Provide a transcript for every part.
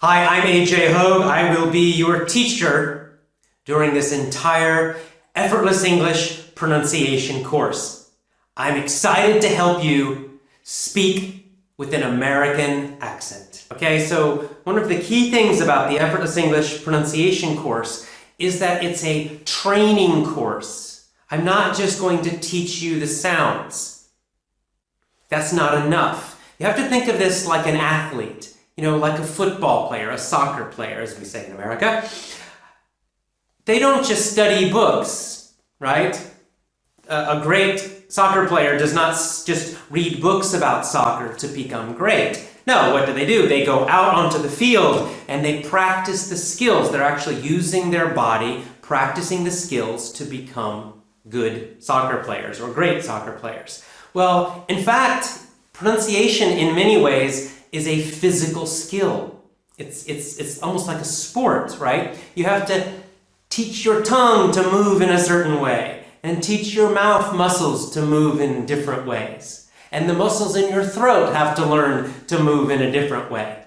Hi, I'm A.J. Hoge. I will be your teacher during this entire Effortless English pronunciation course. I'm excited to help you speak with an American accent. Okay, so one of the key things about the Effortless English pronunciation course is that it's a training course. I'm not just going to teach you the sounds. That's not enough. You have to think of this like an athlete. You know, like a football player, a soccer player, as we say in America. They don't just study books, right? A great soccer player does not just read books about soccer to become great. No, what do? They go out onto the field and they practice the skills. They're actually using their body, practicing the skills to become good soccer players or great soccer players. Well, in fact, pronunciation in many ways is a physical skill. It's almost like a sport, right? You have to teach your tongue to move in a certain way and teach your mouth muscles to move in different ways. And the muscles in your throat have to learn to move in a different way.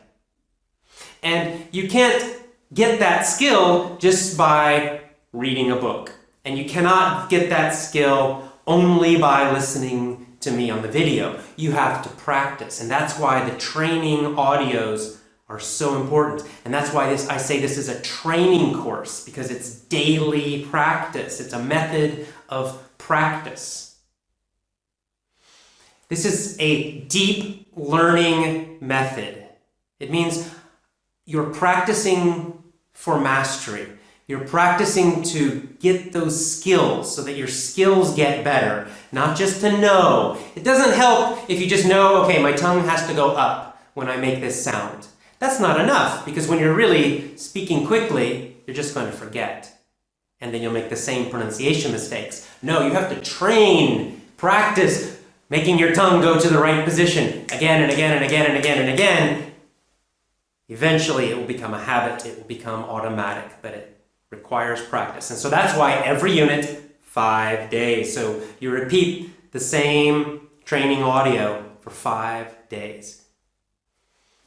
And you can't get that skill just by reading a book. And you cannot get that skill only by listening to me on the video. You have to practice, and that's why the training audios are so important. And that's why I say this is a training course, because it's daily practice. It's a method of practice. This is a deep learning method. It means you're practicing for mastery. You're practicing to get those skills so that your skills get better, not just to know. It doesn't help if you just know, okay, my tongue has to go up when I make this sound. That's not enough, because when you're really speaking quickly, you're just going to forget. And then you'll make the same pronunciation mistakes. No, you have to train, practice, making your tongue go to the right position again and again and again and again and again. Eventually, it will become a habit. It will become automatic, but it requires practice. And so that's why every unit, 5 days. So you repeat the same training audio for 5 days.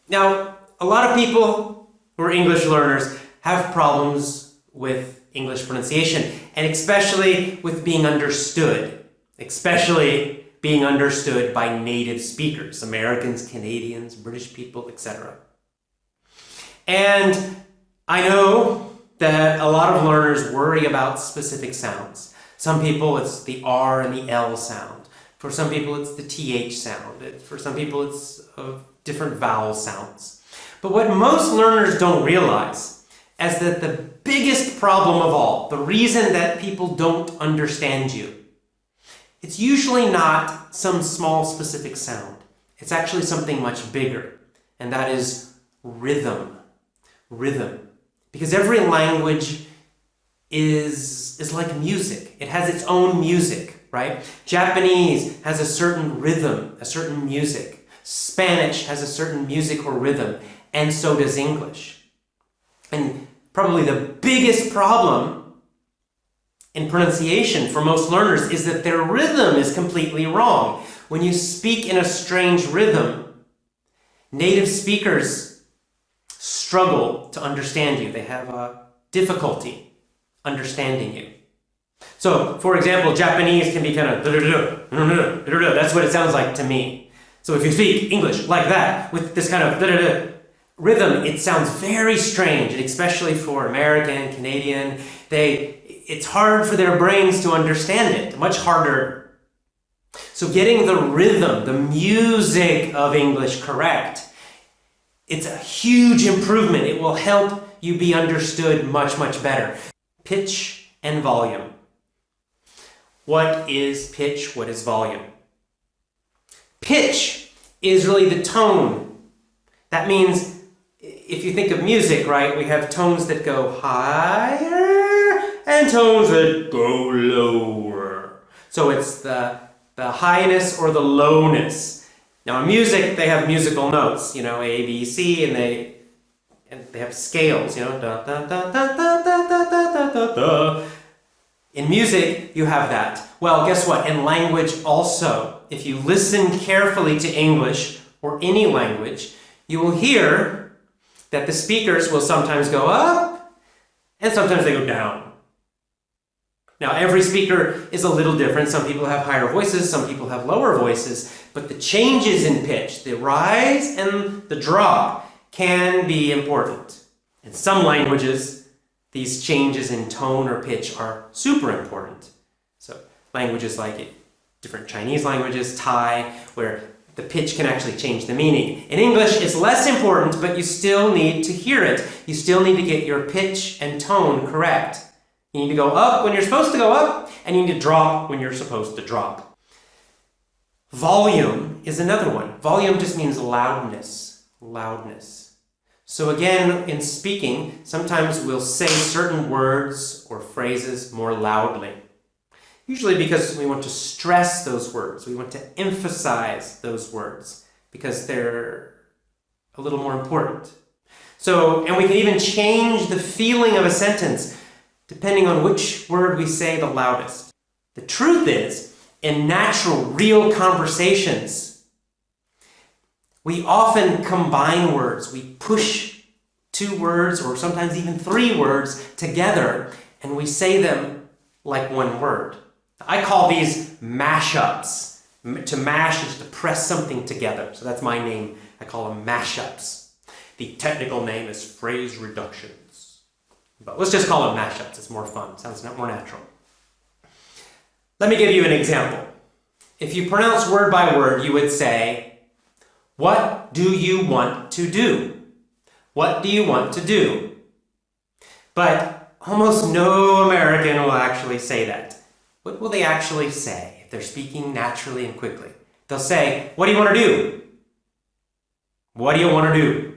Now, a lot of people who are English learners have problems with English pronunciation, and especially with being understood, especially being understood by native speakers, Americans, Canadians, British people, etc. And I know that a lot of learners worry about specific sounds. Some people it's the R and the L sound. For some people it's the TH sound. For some people it's different vowel sounds. But what most learners don't realize is that the biggest problem of all, the reason that people don't understand you, it's usually not some small specific sound. It's actually something much bigger, and that is rhythm. Rhythm. Because every language is like music. It has its own music, right? Japanese has a certain rhythm, a certain music. Spanish has a certain music or rhythm, and so does English. And probably the biggest problem in pronunciation for most learners is that their rhythm is completely wrong. When you speak in a strange rhythm, native speakers struggle to understand you. They have a difficulty understanding you. So, for example, Japanese can be kind of that's what it sounds like to me. So if you speak English like that, with this kind of rhythm, it sounds very strange, and especially for American, Canadian, it's hard for their brains to understand it, much harder. So getting the rhythm, the music of English correct, it's a huge improvement. It will help you be understood much, much better. Pitch and volume. What is pitch? What is volume? Pitch is really the tone. That means, if you think of music, right, we have tones that go higher and tones that go lower. So it's the highness or the lowness. Now in music, they have musical notes, you know, A, B, C, and they have scales, you know, da, da, da, da, da, da, da, da, da. In music, you have that. Well, guess what? In language also, if you listen carefully to English or any language, you will hear that the speakers will sometimes go up and sometimes they go down. Now, every speaker is a little different. Some people have higher voices, some people have lower voices, but the changes in pitch, the rise and the drop, can be important. In some languages, these changes in tone or pitch are super important. So languages like different Chinese languages, Thai, where the pitch can actually change the meaning. In English, it's less important, but you still need to hear it. You still need to get your pitch and tone correct. You need to go up when you're supposed to go up, and you need to drop when you're supposed to drop. Volume is another one. Volume just means loudness. Loudness. So again, in speaking, sometimes we'll say certain words or phrases more loudly. Usually because we want to stress those words. We want to emphasize those words because they're a little more important. And we can even change the feeling of a sentence depending on which word we say the loudest. The truth is, in natural, real conversations, we often combine words. We push 2 words or sometimes even 3 words together and we say them like one word. I call these mashups. To mash is to press something together. So that's my name. I call them mashups. The technical name is phrase reductions. But let's just call it mashups. It's more fun. Sounds more natural. Let me give you an example. If you pronounce word by word, you would say, what do you want to do? What do you want to do? But almost no American will actually say that. What will they actually say if they're speaking naturally and quickly? They'll say, what do you want to do? What do you want to do?